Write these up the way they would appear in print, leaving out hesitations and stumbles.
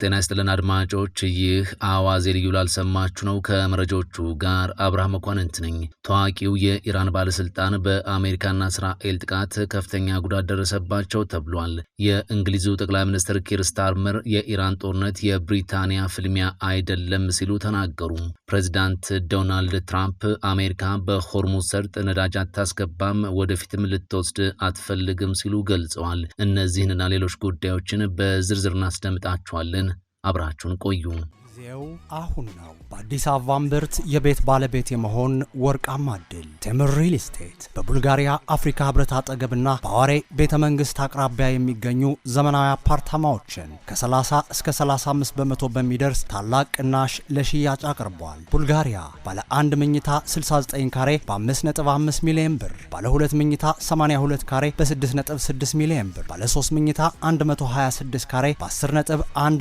ጤና ይስጥልን አድማጮች፣ ይህ አዋዜ ልዩ ላልሰማችሁ ነው። ከመረጃዎቹ ጋር አብርሃም መኳንንት ነኝ። ታዋቂው የኢራን ባለስልጣን በአሜሪካና እስራኤል ጥቃት ከፍተኛ ጉዳት ደረሰባቸው ተብሏል። የእንግሊዙ ጠቅላይ ሚኒስትር ኪር ስታርመር የኢራን ጦርነት የብሪታንያ ፍልሚያ አይደለም ሲሉ ተናገሩ። ፕሬዚዳንት ዶናልድ ትራምፕ አሜሪካ በሆርሙዝ ሰርጥ ነዳጅ አታስገባም፣ ወደፊትም ልትወስድ አትፈልግም ሲሉ ገልጸዋል። እነዚህንና ሌሎች ጉዳዮችን በዝርዝር እናስደምጣችኋለን። አብራችሁን ቆዩ። ጊዜው አሁን ነው። በአዲስ አበባ እምብርት የቤት ባለቤት የመሆን ወርቃማ እድል። ቴምር ሪል ስቴት በቡልጋሪያ አፍሪካ ህብረት አጠገብና በአዋሬ ቤተ መንግስት አቅራቢያ የሚገኙ ዘመናዊ አፓርታማዎችን ከ30 እስከ 35 በመቶ በሚደርስ ታላቅ ቅናሽ ለሽያጭ አቅርቧል። ቡልጋሪያ ባለ 1 መኝታ 69 ካሬ በ5.5 ሚሊዮን ብር፣ ባለ 2 መኝታ 82 ካሬ በ6.6 ሚሊዮን ብር፣ ባለ 3 መኝታ 126 ካሬ በ10.1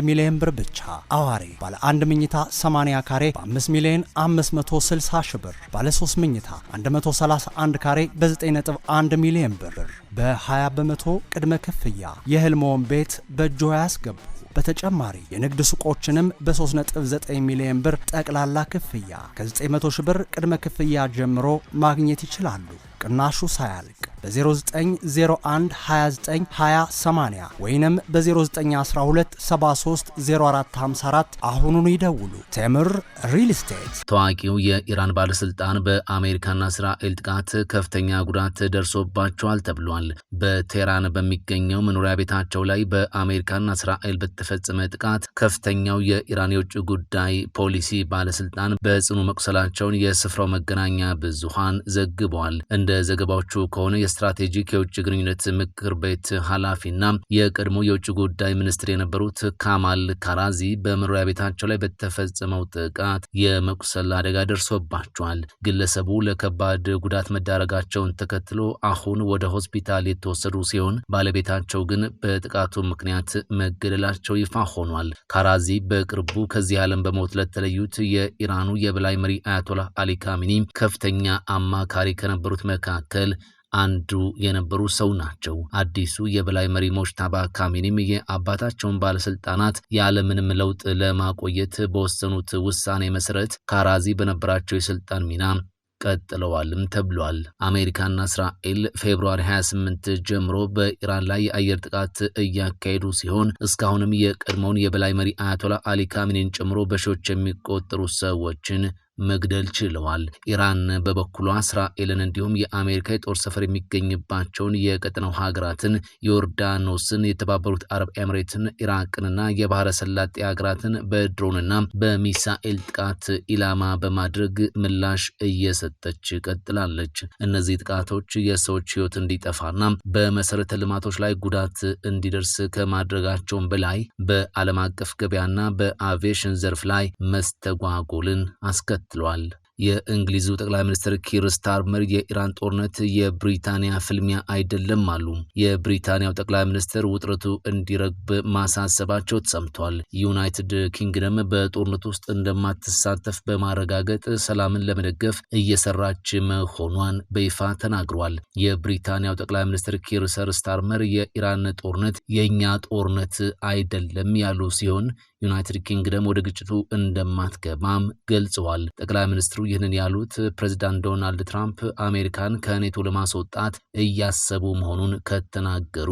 ሚሊዮን ብር ብቻ። አዋሬ ባለ 1 መኝታ 80 ካሬ በ5 ሚሊዮን 560 ሺህ ብር፣ ባለ 3 መኝታ 131 ካሬ በ9.1 ሚሊዮን ብር በ20 በመቶ ቅድመ ክፍያ የህልሞን ቤት በእጆ ያስገቡ። በተጨማሪ የንግድ ሱቆችንም በ3.9 ሚሊዮን ብር ጠቅላላ ክፍያ ከ900 ሺህ ብር ቅድመ ክፍያ ጀምሮ ማግኘት ይችላሉ። ቅናሹ ሳያልቅ በ0901 29 20 80 ወይንም በ0912 73 0454 አሁኑኑ ይደውሉ። ቴምር ሪል ስቴት። ታዋቂው የኢራን ባለስልጣን በአሜሪካና እስራኤል ጥቃት ከፍተኛ ጉዳት ደርሶባቸዋል ተብሏል። በቴህራን በሚገኘው መኖሪያ ቤታቸው ላይ በአሜሪካና እስራኤል በተፈጸመ ጥቃት ከፍተኛው የኢራን የውጭ ጉዳይ ፖሊሲ ባለስልጣን በጽኑ መቁሰላቸውን የስፍራው መገናኛ ብዙሃን ዘግበዋል። እንደ ዘገባዎቹ ከሆነ የስትራቴጂክ የውጭ ግንኙነት ምክር ቤት ኃላፊና የቀድሞ የውጭ ጉዳይ ሚኒስትር የነበሩት ካማል ካራዚ በመኖሪያ ቤታቸው ላይ በተፈጸመው ጥቃት የመቁሰል አደጋ ደርሶባቸዋል። ግለሰቡ ለከባድ ጉዳት መዳረጋቸውን ተከትሎ አሁን ወደ ሆስፒታል የተወሰዱ ሲሆን ባለቤታቸው ግን በጥቃቱ ምክንያት መገደላቸው ይፋ ሆኗል። ካራዚ በቅርቡ ከዚህ ዓለም በሞት ለተለዩት የኢራኑ የበላይ መሪ አያቶላህ አሊ ካሚኒ ከፍተኛ አማካሪ ከነበሩት መካከል አንዱ የነበሩ ሰው ናቸው። አዲሱ የበላይ መሪ ሞጅታባ ካሚኒም የአባታቸውን ባለስልጣናት ያለምንም ለውጥ ለማቆየት በወሰኑት ውሳኔ መሰረት ካራዚ በነበራቸው የስልጣን ሚና ቀጥለዋልም ተብሏል። አሜሪካና እስራኤል ፌብሩዋሪ 28 ጀምሮ በኢራን ላይ የአየር ጥቃት እያካሄዱ ሲሆን እስካሁንም የቀድሞውን የበላይ መሪ አያቶላህ አሊ ካሚኒን ጨምሮ በሺዎች የሚቆጠሩ ሰዎችን መግደል ችለዋል። ኢራን በበኩሏ እስራኤልን እንዲሁም የአሜሪካ የጦር ሰፈር የሚገኝባቸውን የቀጠናው ሀገራትን ዮርዳኖስን፣ የተባበሩት አረብ ኤምሬትን፣ ኢራቅንና የባህረ ሰላጤ ሀገራትን በድሮንና በሚሳኤል ጥቃት ኢላማ በማድረግ ምላሽ እየሰጠች ቀጥላለች። እነዚህ ጥቃቶች የሰዎች ሕይወት እንዲጠፋና በመሰረተ ልማቶች ላይ ጉዳት እንዲደርስ ከማድረጋቸውም በላይ በዓለም አቀፍ ገበያና በአቪዬሽን ዘርፍ ላይ መስተጓጎልን አስከትሏል። የእንግሊዙ ጠቅላይ ሚኒስትር ኪር ስታርመር የኢራን ጦርነት የብሪታንያ ፍልሚያ አይደለም አሉ። የብሪታንያው ጠቅላይ ሚኒስትር ውጥረቱ እንዲረግብ ማሳሰባቸው ተሰምቷል። ዩናይትድ ኪንግደም በጦርነቱ ውስጥ እንደማትሳተፍ በማረጋገጥ ሰላምን ለመደገፍ እየሰራች መሆኗን በይፋ ተናግሯል። የብሪታንያው ጠቅላይ ሚኒስትር ኪር ስታርመር የኢራን ጦርነት የኛ ጦርነት አይደለም ያሉ ሲሆን ዩናይትድ ኪንግደም ወደ ግጭቱ እንደማትገባም ገልጸዋል። ጠቅላይ ሚኒስትሩ ይህንን ያሉት ፕሬዚዳንት ዶናልድ ትራምፕ አሜሪካን ከኔቶ ለማስወጣት እያሰቡ መሆኑን ከተናገሩ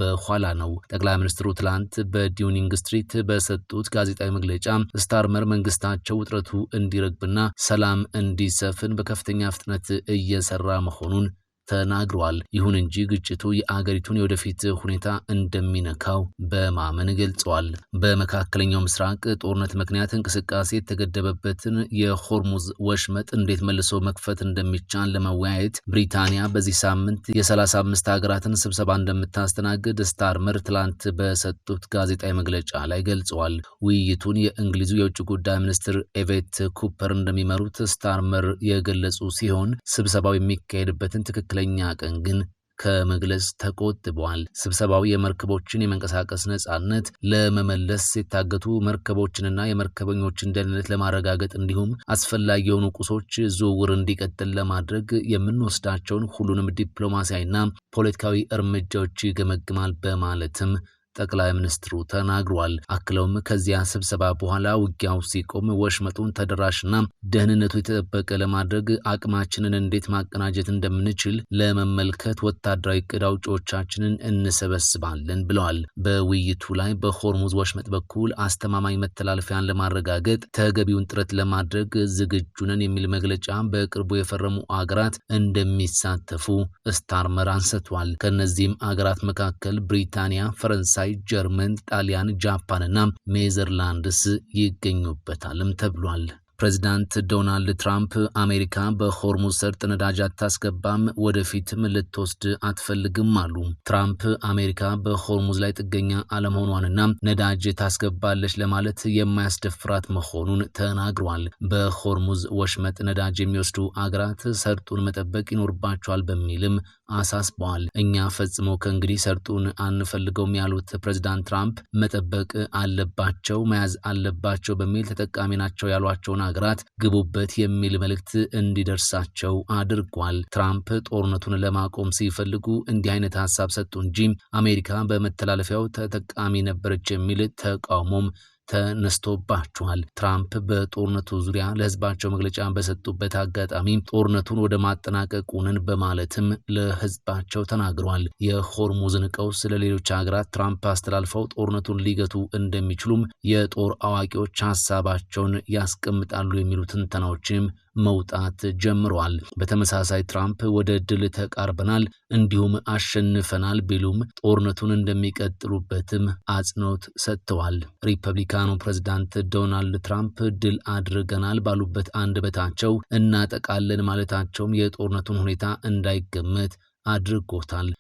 በኋላ ነው። ጠቅላይ ሚኒስትሩ ትላንት በዲውኒንግ ስትሪት በሰጡት ጋዜጣዊ መግለጫ ስታርመር መንግስታቸው ውጥረቱ እንዲረግብና ሰላም እንዲሰፍን በከፍተኛ ፍጥነት እየሰራ መሆኑን ተናግሯል። ይሁን እንጂ ግጭቱ የአገሪቱን የወደፊት ሁኔታ እንደሚነካው በማመን ገልጸዋል። በመካከለኛው ምስራቅ ጦርነት ምክንያት እንቅስቃሴ የተገደበበትን የሆርሙዝ ወሽመጥ እንዴት መልሶ መክፈት እንደሚቻል ለመወያየት ብሪታንያ በዚህ ሳምንት የ35 ሀገራትን ስብሰባ እንደምታስተናግድ ስታርመር ትላንት በሰጡት ጋዜጣዊ መግለጫ ላይ ገልጸዋል። ውይይቱን የእንግሊዙ የውጭ ጉዳይ ሚኒስትር ኤቬት ኩፐር እንደሚመሩት ስታርመር የገለጹ ሲሆን ስብሰባው የሚካሄድበትን ትክክለኛ ቀን ግን ከመግለጽ ተቆጥበዋል። ስብሰባው የመርከቦችን የመንቀሳቀስ ነጻነት ለመመለስ፣ የታገቱ መርከቦችንና የመርከበኞችን ደህንነት ለማረጋገጥ እንዲሁም አስፈላጊ የሆኑ ቁሶች ዝውውር እንዲቀጥል ለማድረግ የምንወስዳቸውን ሁሉንም ዲፕሎማሲያዊና ፖለቲካዊ እርምጃዎች ይገመግማል በማለትም ጠቅላይ ሚኒስትሩ ተናግሯል። አክለውም ከዚያ ስብሰባ በኋላ ውጊያው ሲቆም ወሽመጡን ተደራሽና ደህንነቱ የተጠበቀ ለማድረግ አቅማችንን እንዴት ማቀናጀት እንደምንችል ለመመልከት ወታደራዊ እቅድ አውጪዎቻችንን እንሰበስባለን ብለዋል። በውይይቱ ላይ በሆርሙዝ ወሽመጥ በኩል አስተማማኝ መተላለፊያን ለማረጋገጥ ተገቢውን ጥረት ለማድረግ ዝግጁ ነን የሚል መግለጫ በቅርቡ የፈረሙ አገራት እንደሚሳተፉ ስታርመር አንስቷል። ከነዚህም አገራት መካከል ብሪታንያ፣ ፈረንሳይ፣ ጀርመን፣ ጣሊያን፣ ጃፓን እና ኔዘርላንድስ ይገኙበታልም ተብሏል። ፕሬዚዳንት ዶናልድ ትራምፕ አሜሪካ በሆርሙዝ ሰርጥ ነዳጅ አታስገባም፣ ወደፊትም ልትወስድ አትፈልግም አሉ። ትራምፕ አሜሪካ በሆርሙዝ ላይ ጥገኛ አለመሆኗንና ነዳጅ ታስገባለች ለማለት የማያስደፍራት መሆኑን ተናግሯል። በሆርሙዝ ወሽመጥ ነዳጅ የሚወስዱ አገራት ሰርጡን መጠበቅ ይኖርባቸዋል በሚልም አሳስበዋል። እኛ ፈጽሞ ከእንግዲህ ሰርጡን አንፈልገውም ያሉት ፕሬዚዳንት ትራምፕ መጠበቅ አለባቸው፣ መያዝ አለባቸው በሚል ተጠቃሚ ናቸው ያሏቸውን ሀገራት ግቡበት የሚል መልእክት እንዲደርሳቸው አድርጓል። ትራምፕ ጦርነቱን ለማቆም ሲፈልጉ እንዲህ አይነት ሀሳብ ሰጡ እንጂ አሜሪካ በመተላለፊያው ተጠቃሚ ነበረች የሚል ተቃውሞም ተነስቶባቸዋል። ትራምፕ በጦርነቱ ዙሪያ ለህዝባቸው መግለጫ በሰጡበት አጋጣሚ ጦርነቱን ወደ ማጠናቀቁ ነን በማለትም ለህዝባቸው ተናግረዋል። የሆርሙዝን ቀውስ ለሌሎች ሀገራት ትራምፕ አስተላልፈው ጦርነቱን ሊገቱ እንደሚችሉም የጦር አዋቂዎች ሀሳባቸውን ያስቀምጣሉ የሚሉ ትንተናዎችም መውጣት ጀምረዋል። በተመሳሳይ ትራምፕ ወደ ድል ተቃርበናል እንዲሁም አሸንፈናል ቢሉም ጦርነቱን እንደሚቀጥሉበትም አጽንኦት ሰጥተዋል። ሪፐብሊካኑ ፕሬዝዳንት ዶናልድ ትራምፕ ድል አድርገናል ባሉበት አንደበታቸው እናጠቃለን ማለታቸውም የጦርነቱን ሁኔታ እንዳይገመት አድርጎታል።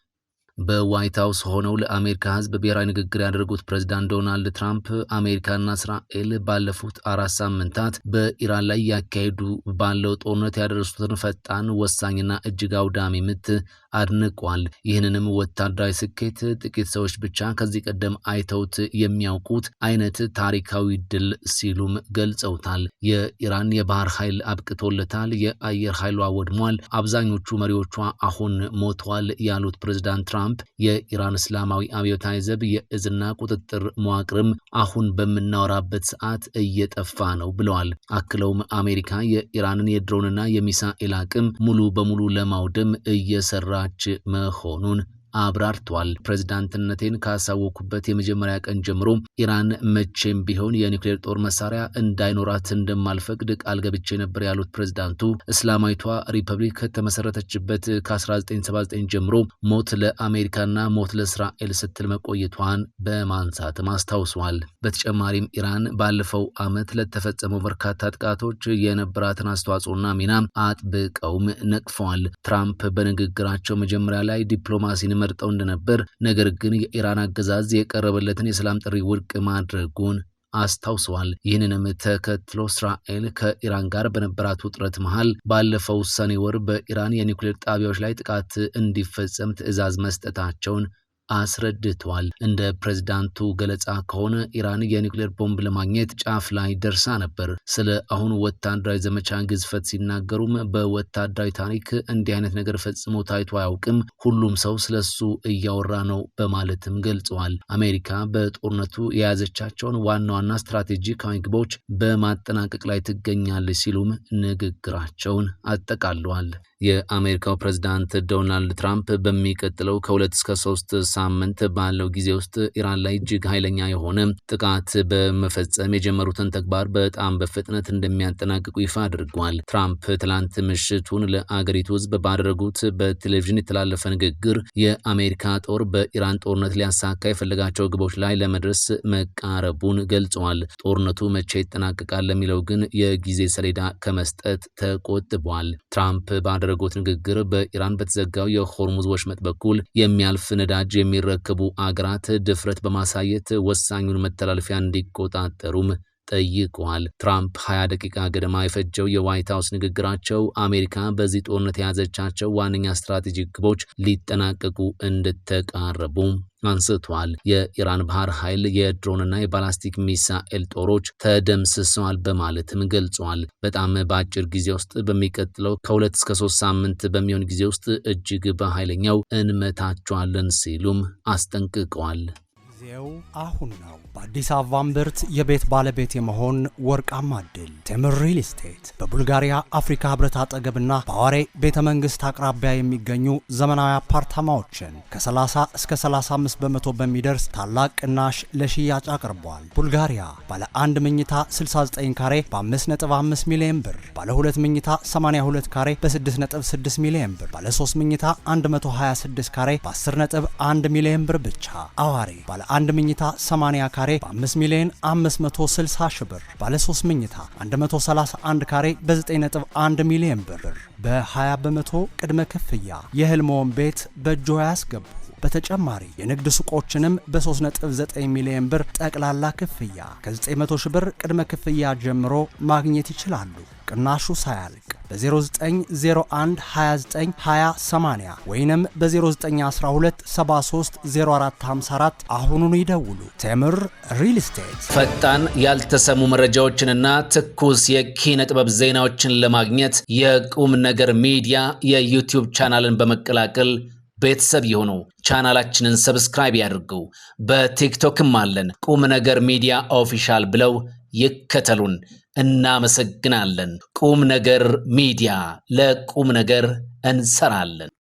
በዋይት ሀውስ ሆነው ለአሜሪካ ህዝብ ብሔራዊ ንግግር ያደረጉት ፕሬዝዳንት ዶናልድ ትራምፕ አሜሪካና እስራኤል ባለፉት 4 ሳምንታት በኢራን ላይ ያካሄዱ ባለው ጦርነት ያደረሱትን ፈጣን ወሳኝና እጅግ አውዳሚ ምት አድንቋል። ይህንንም ወታደራዊ ስኬት ጥቂት ሰዎች ብቻ ከዚህ ቀደም አይተውት የሚያውቁት አይነት ታሪካዊ ድል ሲሉም ገልጸውታል። የኢራን የባህር ኃይል አብቅቶለታል፣ የአየር ኃይሏ ወድሟል፣ አብዛኞቹ መሪዎቿ አሁን ሞተዋል ያሉት ፕሬዝዳንት ትራምፕ የኢራን እስላማዊ አብዮታዊ ዘብ የእዝና ቁጥጥር መዋቅርም አሁን በምናወራበት ሰዓት እየጠፋ ነው ብለዋል። አክለውም አሜሪካ የኢራንን የድሮንና የሚሳኤል አቅም ሙሉ በሙሉ ለማውደም እየሰራች መሆኑን አብራርቷል። ፕሬዝዳንትነቴን ካሳወኩበት የመጀመሪያ ቀን ጀምሮ ኢራን መቼም ቢሆን የኒውክሌር ጦር መሳሪያ እንዳይኖራት እንደማልፈቅድ ቃል ገብቼ ነበር ያሉት ፕሬዝዳንቱ እስላማዊቷ ሪፐብሊክ ከተመሰረተችበት ከ1979 ጀምሮ ሞት ለአሜሪካና ሞት ለእስራኤል ስትል መቆየቷን በማንሳትም አስታውሷል። በተጨማሪም ኢራን ባለፈው ዓመት ለተፈጸመው በርካታ ጥቃቶች የነበራትን አስተዋጽኦና ሚና አጥብቀውም ነቅፈዋል። ትራምፕ በንግግራቸው መጀመሪያ ላይ ዲፕሎማሲን መርጠው እንደነበር፣ ነገር ግን የኢራን አገዛዝ የቀረበለትን የሰላም ጥሪ ውድቅ ማድረጉን አስታውሰዋል። ይህንንም ተከትሎ እስራኤል ከኢራን ጋር በነበራት ውጥረት መሃል ባለፈው ሰኔ ወር በኢራን የኒውክሌር ጣቢያዎች ላይ ጥቃት እንዲፈጸም ትዕዛዝ መስጠታቸውን አስረድቷል። እንደ ፕሬዝዳንቱ ገለጻ ከሆነ ኢራን የኒውክሌር ቦምብ ለማግኘት ጫፍ ላይ ደርሳ ነበር። ስለ አሁኑ ወታደራዊ ዘመቻ ግዝፈት ሲናገሩም በወታደራዊ ታሪክ እንዲህ አይነት ነገር ፈጽሞ ታይቶ አያውቅም፣ ሁሉም ሰው ስለሱ እያወራ ነው በማለትም ገልጸዋል። አሜሪካ በጦርነቱ የያዘቻቸውን ዋና ዋና ስትራቴጂካዊ ግቦች በማጠናቀቅ ላይ ትገኛለች ሲሉም ንግግራቸውን አጠቃለዋል። የአሜሪካው ፕሬዝዳንት ዶናልድ ትራምፕ በሚቀጥለው ከ2 እስከ 3 ሳምንት ባለው ጊዜ ውስጥ ኢራን ላይ እጅግ ኃይለኛ የሆነ ጥቃት በመፈጸም የጀመሩትን ተግባር በጣም በፍጥነት እንደሚያጠናቅቁ ይፋ አድርጓል። ትራምፕ ትላንት ምሽቱን ለአገሪቱ ሕዝብ ባደረጉት በቴሌቪዥን የተላለፈ ንግግር የአሜሪካ ጦር በኢራን ጦርነት ሊያሳካ የፈለጋቸው ግቦች ላይ ለመድረስ መቃረቡን ገልጸዋል። ጦርነቱ መቼ ይጠናቀቃል ለሚለው ግን የጊዜ ሰሌዳ ከመስጠት ተቆጥቧል። ትራምፕ ባደረጉት ንግግር በኢራን በተዘጋው የሆርሙዝ ወሽመጥ በኩል የሚያልፍ ነዳጅ የሚረከቡ አገራት ድፍረት በማሳየት ወሳኙን መተላለፊያ እንዲቆጣጠሩም ጠይቀዋል። ትራምፕ 20 ደቂቃ ገደማ የፈጀው የዋይት ሀውስ ንግግራቸው አሜሪካ በዚህ ጦርነት የያዘቻቸው ዋነኛ ስትራቴጂክ ግቦች ሊጠናቀቁ እንደተቃረቡ አንስቷል። የኢራን ባህር ኃይል የድሮንና የባላስቲክ ሚሳኤል ጦሮች ተደምስሰዋል በማለትም ገልጿል። በጣም በአጭር ጊዜ ውስጥ በሚቀጥለው ከ2 እስከ 3 ሳምንት በሚሆን ጊዜ ውስጥ እጅግ በኃይለኛው እንመታቸዋለን ሲሉም አስጠንቅቀዋል። ጊዜው አሁን ነው። በአዲስ አበባ እምብርት የቤት ባለቤት የመሆን ወርቃማ ዕድል። ቴምር ሪል ስቴት በቡልጋሪያ አፍሪካ ህብረት አጠገብና በአዋሬ ቤተ መንግስት አቅራቢያ የሚገኙ ዘመናዊ አፓርታማዎችን ከ30 እስከ 35 በመቶ በሚደርስ ታላቅ ቅናሽ ለሽያጭ አቅርቧል። ቡልጋሪያ ባለ 1 መኝታ 69 ካሬ በ5.5 ሚሊዮን ብር፣ ባለ 2 መኝታ 82 ካሬ በ6.6 ሚሊዮን ብር፣ ባለ 3 መኝታ 126 ካሬ በ10.1 ሚሊዮን ብር ብቻ። አዋሬ ባለ 1 መኝታ 80 ካሬ በ5 ሚሊዮን 560 ሺህ ብር፣ ባለ 3 መኝታ 131 ካሬ በ9.1 ሚሊዮን ብር በ20 በመቶ ቅድመ ክፍያ የህልሞን ቤት በእጆ ያስገቡ። በተጨማሪ የንግድ ሱቆችንም በ3.9 ሚሊዮን ብር ጠቅላላ ክፍያ ከ900 ሺህ ብር ቅድመ ክፍያ ጀምሮ ማግኘት ይችላሉ። ቅናሹ ሳያልቅ በ0901 29 20 80 ወይንም በ0912 73 0454 አሁኑኑ ይደውሉ። ቴምር ሪል ስቴት። ፈጣን ያልተሰሙ መረጃዎችንና ትኩስ የኪነ ጥበብ ዜናዎችን ለማግኘት የቁም ነገር ሚዲያ የዩቲዩብ ቻናልን በመቀላቀል ቤተሰብ የሆኑ ቻናላችንን ሰብስክራይብ ያድርጉ። በቲክቶክም አለን። ቁም ነገር ሚዲያ ኦፊሻል ብለው ይከተሉን። እናመሰግናለን። ቁም ነገር ሚዲያ፣ ለቁም ነገር እንሰራለን።